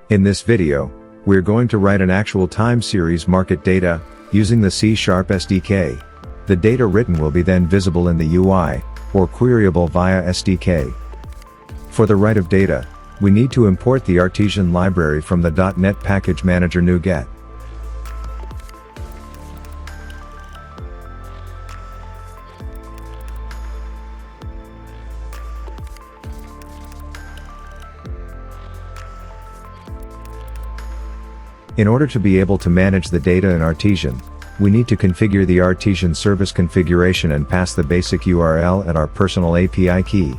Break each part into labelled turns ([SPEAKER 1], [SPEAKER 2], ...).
[SPEAKER 1] In this video, we're going to write an actual time series market data, using the C SDK. The data written will be then visible in the UI, or queryable via SDK. For the write of data, we need to import the Artesian library from the .NET Package Manager NuGet. In order to be able to manage the data in Artesian, we need to configure the Artesian service configuration and pass the basic URL and our personal API key.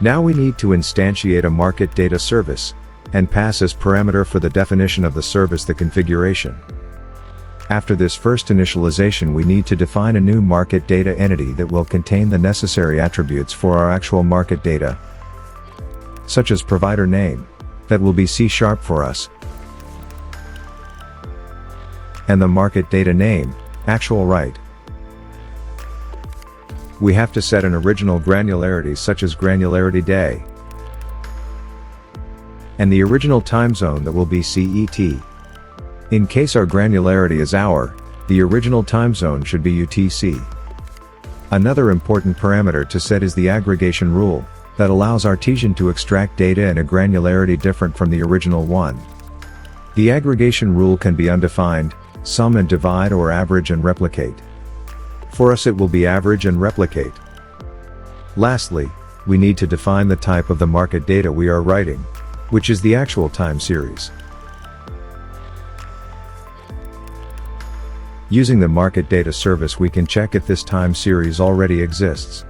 [SPEAKER 1] Now we need to instantiate a market data service, and pass as parameter for the definition of the service the configuration. After this first initialization, we need to define a new market data entity that will contain the necessary attributes for our actual market data, such as provider name, that will be C# for us, and the market data name, actual write. We have to set an original granularity such as granularity day, and the original time zone that will be CET. In case our granularity is hour, the original time zone should be UTC. Another important parameter to set is the aggregation rule, that allows Artesian to extract data in a granularity different from the original one. The aggregation rule can be undefined, sum and divide, or average and replicate. For us it will be average and replicate. Lastly, we need to define the type of the market data we are writing, which is the actual time series. Using the market data service, we can check if this time series already exists.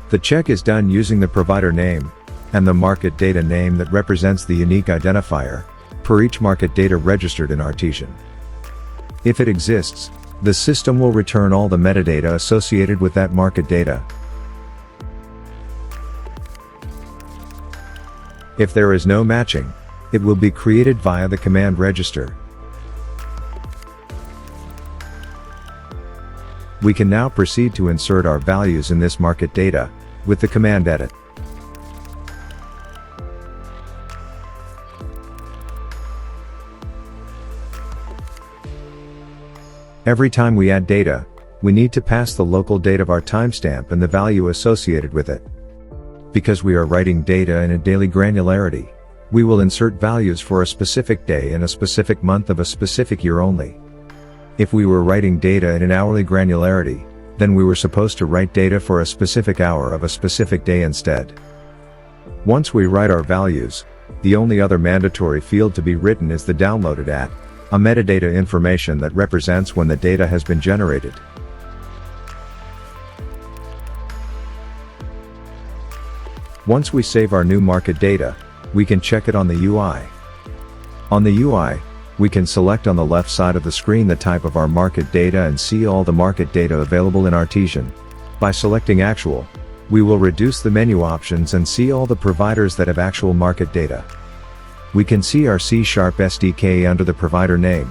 [SPEAKER 1] The check is done using the provider name, and the market data name that represents the unique identifier, per each market data registered in Artesian. If it exists, the system will return all the metadata associated with that market data. If there is no matching, it will be created via the command register. We can now proceed to insert our values in this market data, with the command edit. Every time we add data, we need to pass the local date of our timestamp and the value associated with it. Because we are writing data in a daily granularity, we will insert values for a specific day and a specific month of a specific year only. If we were writing data in an hourly granularity, then we were supposed to write data for a specific hour of a specific day instead. Once we write our values, the only other mandatory field to be written is the downloaded at, a metadata information that represents when the data has been generated. Once we save our new market data, we can check it on the UI. On the UI, we can select on the left side of the screen the type of our market data and see all the market data available in Artesian. By selecting actual, we will reduce the menu options and see all the providers that have actual market data. We can see our C# SDK under the provider name.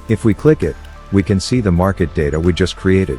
[SPEAKER 1] If we click it, we can see the market data we just created.